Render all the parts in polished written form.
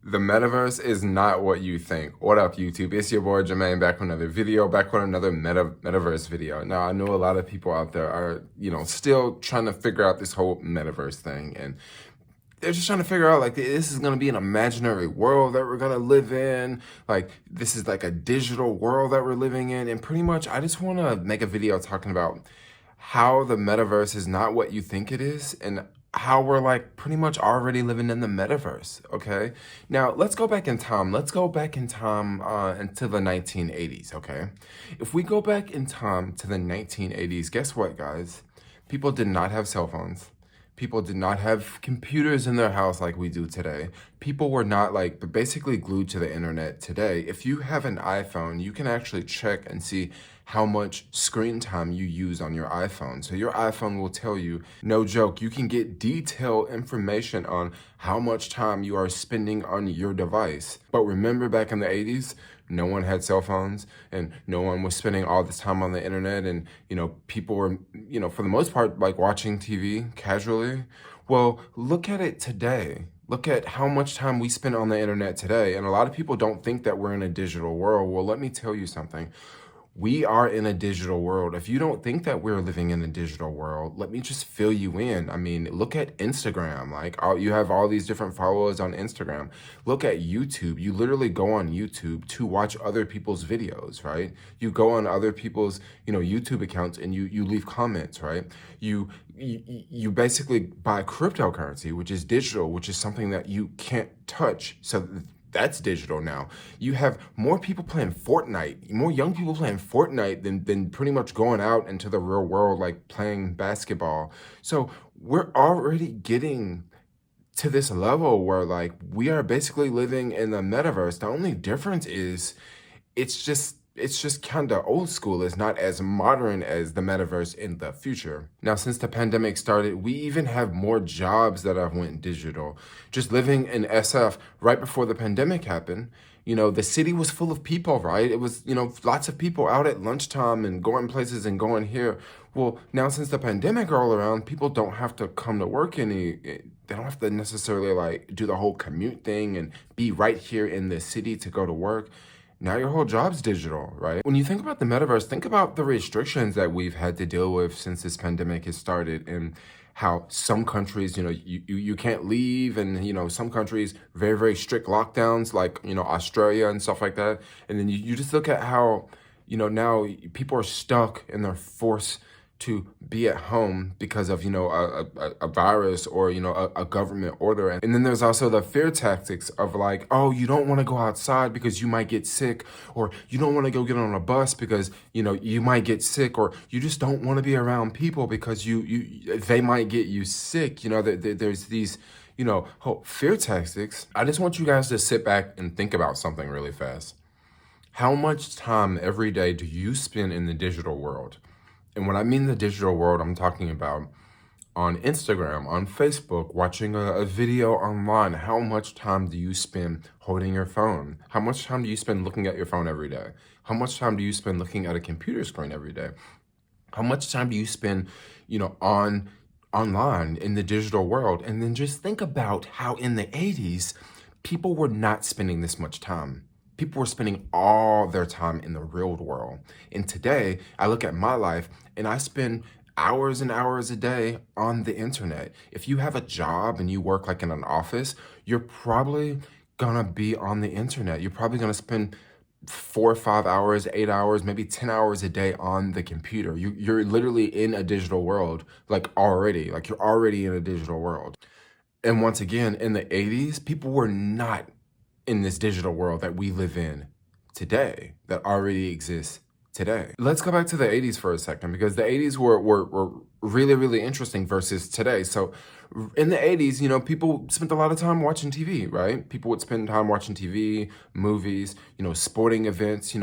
The metaverse is not what you think. What up, YouTube? It's your boy Jermaine back with another video, back with another metaverse video. Now, I know a lot of people out there are, still trying to figure out this whole metaverse thing, and they're just trying to figure out, like, this is going to be an imaginary world that we're going to live in. Like, this is like a digital world that we're living in. And pretty much, I just want to make a video talking about how the metaverse is not what you think it is, and how we're like pretty much already living in the metaverse, okay? Now, let's go back in time. Let's go back in time into the 1980s, okay? If we go back in time to the 1980s, guess what, guys? People did not have cell phones. People did not have computers in their house like we do today. People were not like basically glued to the internet today. If you have an iPhone, you can actually check and see how much screen time you use on your iPhone. So your iPhone will tell you, no joke, you can get detailed information on how much time you are spending on your device. But remember back in the 80s, no one had cell phones and no one was spending all this time on the internet, and people were for the most part like watching TV casually. Well, look at it today. Look at how much time we spend on the internet today, and a lot of people don't think that we're in a digital world. Well, let me tell you something. We are in a digital world. If you don't think that we're living in a digital world, let me just fill you in. I mean, look at Instagram. Like, you have all these different followers on Instagram. Look at YouTube. You literally go on YouTube to watch other people's videos, right? You go on other people's, YouTube accounts, and you leave comments, right? You basically buy cryptocurrency, which is digital, which is something that you can't touch. So that's digital now. You have more people playing Fortnite, more young people playing Fortnite than pretty much going out into the real world, like playing basketball. So we're already getting to this level where like we are basically living in the metaverse. The only difference is it's just kind of old school. It's not as modern as the metaverse in the future. Now, since the pandemic started, we even have more jobs that have went digital. Just living in SF right before the pandemic happened, the city was full of people, right? It was, lots of people out at lunchtime and going places and going here. Well, now since the pandemic all around, people don't have to come to work they don't have to necessarily like do the whole commute thing and be right here in the city to go to work. Now your whole job's digital, right? When you think about the metaverse, think about the restrictions that we've had to deal with since this pandemic has started, and how some countries, you can't leave, and, some countries, very, very strict lockdowns, like, Australia and stuff like that. And then you just look at how, now people are stuck and they're forced to be at home because of, a virus or, a government order. And then there's also the fear tactics of like, oh, you don't want to go outside because you might get sick, or you don't want to go get on a bus because, you might get sick, or you just don't want to be around people because they might get you sick. There's these, whole fear tactics. I just want you guys to sit back and think about something really fast. How much time every day do you spend in the digital world? And when I mean the digital world, I'm talking about on Instagram, on Facebook, watching a video online. How much time do you spend holding your phone? How much time do you spend looking at your phone every day? How much time do you spend looking at a computer screen every day? How much time do you spend, online in the digital world? And then just think about how in the 80s, people were not spending this much time. People were spending all their time in the real world. And today, I look at my life and I spend hours and hours a day on the internet. If you have a job and you work like in an office, you're probably gonna be on the internet. You're probably gonna spend 4 or 5 hours, 8 hours, maybe 10 hours a day on the computer. You're literally in a digital world, like you're already in a digital world. And once again, in the 80s, people were not in this digital world that we live in today, that already exists today. Let's go back to the 80s for a second, because the 80s were really, really interesting versus today. So in the 80s, people spent a lot of time watching TV, right? People would spend time watching TV, movies, sporting events,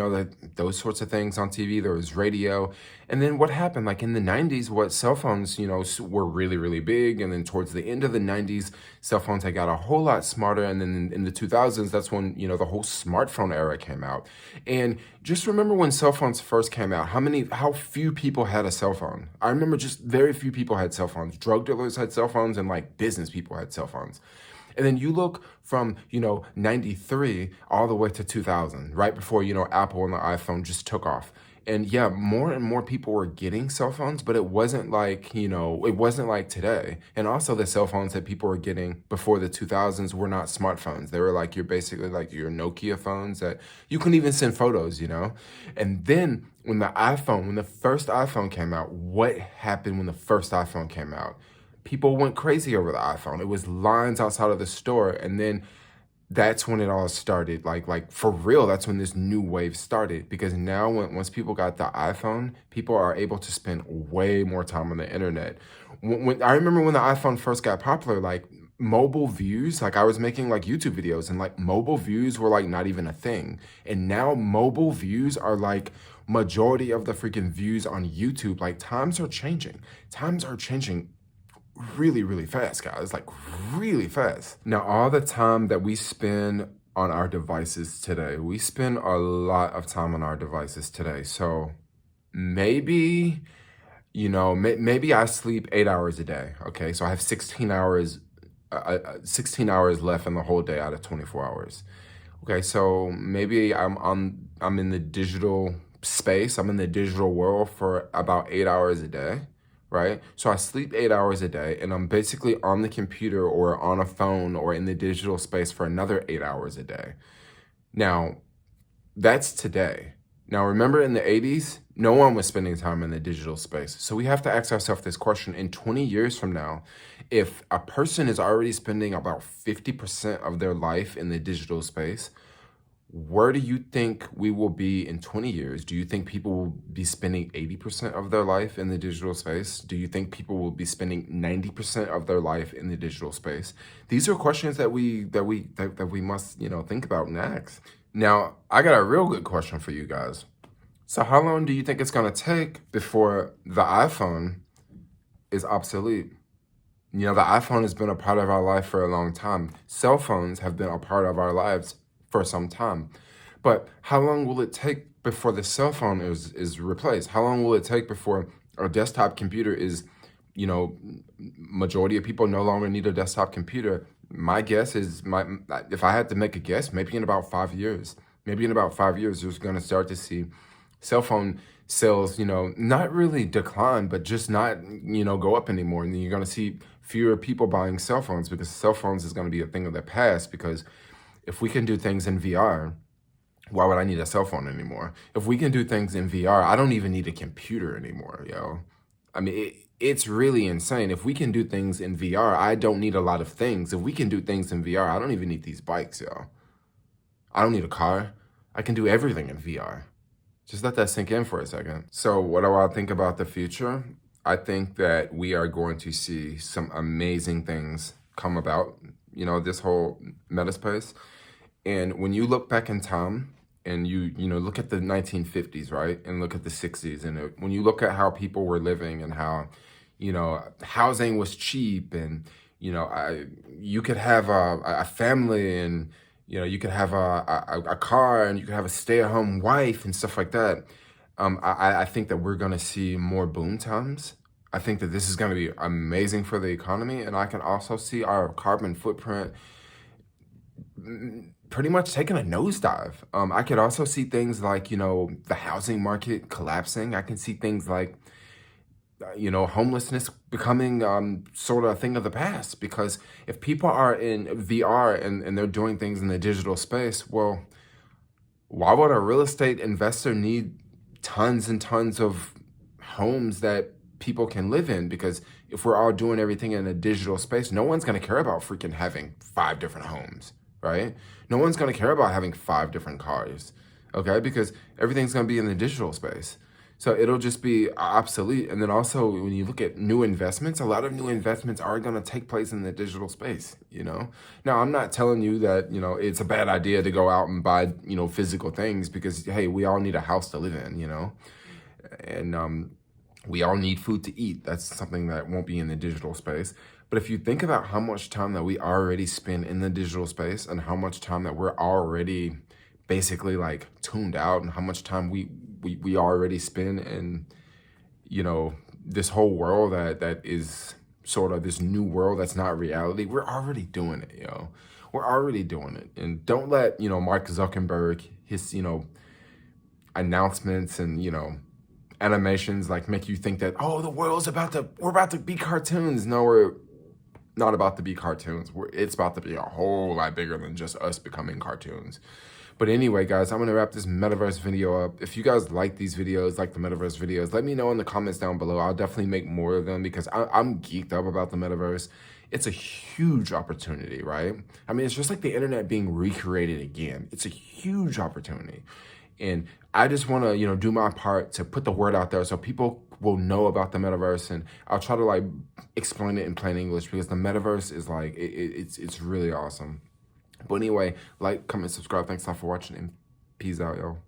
those sorts of things on TV. There was radio. And then what happened? Like in the 90s, cell phones, were really, really big. And then towards the end of the 90s, cell phones had got a whole lot smarter. And then in the 2000s, that's when, the whole smartphone era came out. And just remember when cell phones first came out, how few people had a cell phone. I remember just very few people had cell phones. Drug dealers had cell phones, and like business people had cell phones. And then you look from, 93 all the way to 2000, right before, Apple and the iPhone just took off. And yeah, more and more people were getting cell phones, but it wasn't like, it wasn't like today. And also the cell phones that people were getting before the 2000s were not smartphones. They were like basically like your Nokia phones that you couldn't even send photos. And then when the first iPhone came out, what happened when the first iPhone came out? People went crazy over the iPhone. It was lines outside of the store. And then that's when it all started. Like for real, that's when this new wave started. Because now once people got the iPhone, people are able to spend way more time on the internet. When I remember when the iPhone first got popular, like mobile views, like I was making like YouTube videos and like mobile views were like not even a thing. And now mobile views are like majority of the freaking views on YouTube. Like times are changing. Times are changing really, really fast, guys, like really fast. Now, all the time that we spend on our devices today, we spend a lot of time on our devices today. So maybe, maybe I sleep 8 hours a day. Okay. So I have 16 hours, 16 hours left in the whole day out of 24 hours. Okay. So maybe I'm in the digital space. I'm in the digital world for about 8 hours a day. Right? So I sleep 8 hours a day and I'm basically on the computer or on a phone or in the digital space for another 8 hours a day. Now, that's today. Now, remember in the 80s, no one was spending time in the digital space. So we have to ask ourselves this question in 20 years from now, if a person is already spending about 50% of their life in the digital space, where do you think we will be in 20 years? Do you think people will be spending 80% of their life in the digital space? Do you think people will be spending 90% of their life in the digital space? These are questions that we must, think about next. Now, I got a real good question for you guys. So how long do you think it's going to take before the iPhone is obsolete? The iPhone has been a part of our life for a long time. Cell phones have been a part of our lives for some time. But how long will it take before the cell phone is replaced? How long will it take before a desktop computer is, majority of people no longer need a desktop computer? My guess is, if I had to make a guess, maybe in about 5 years. Maybe in about 5 years, you're going to start to see cell phone sales, not really decline, but just not, go up anymore. And then you're going to see fewer people buying cell phones because cell phones is going to be a thing of the past. Because if we can do things in VR, why would I need a cell phone anymore? If we can do things in VR, I don't even need a computer anymore, yo. I mean, it's really insane. If we can do things in VR, I don't need a lot of things. If we can do things in VR, I don't even need these bikes, yo. I don't need a car. I can do everything in VR. Just let that sink in for a second. So what do I think about the future? I think that we are going to see some amazing things come about, this whole meta space. And when you look back in time and you look at the 1950s, right? And look at the 60s. And when you look at how people were living and how, housing was cheap and, you could have a family and, you could have a car and you could have a stay-at-home wife and stuff like that. I think that we're going to see more boom times. I think that this is going to be amazing for the economy. And I can also see our carbon footprint pretty much taking a nosedive. I could also see things like, the housing market collapsing. I can see things like, homelessness becoming sort of a thing of the past. Because if people are in VR and they're doing things in the digital space, well, why would a real estate investor need tons and tons of homes that people can live in? Because if we're all doing everything in a digital space, no one's going to care about freaking having 5 different homes, right? No one's going to care about having 5 different cars, okay? Because everything's going to be in the digital space. So it'll just be obsolete. And then also when you look at new investments, a lot of new investments are going to take place in the digital space, Now, I'm not telling you that, it's a bad idea to go out and buy, physical things because, hey, we all need a house to live in, And we all need food to eat. That's something that won't be in the digital space. But if you think about how much time that we already spend in the digital space and how much time that we're already basically like tuned out and how much time we already spend in, this whole world that is sort of this new world that's not reality, we're already doing it, yo. We're already doing it. And don't let, Mark Zuckerberg, his, announcements and, animations like make you think that, oh, we're about to be cartoons. No, we're not about to be cartoons. It's about to be a whole lot bigger than just us becoming cartoons. But anyway, guys, I'm going to wrap this Metaverse video up. If you guys like these videos, like the Metaverse videos, let me know in the comments down below. I'll definitely make more of them because I'm geeked up about the Metaverse. It's a huge opportunity, right? I mean, it's just like the internet being recreated again. It's a huge opportunity. And I just want to, do my part to put the word out there so people will know about the Metaverse. And I'll try to like explain it in plain English because the Metaverse is like, it's really awesome. But anyway, like, comment, subscribe. Thanks a lot for watching and peace out, yo.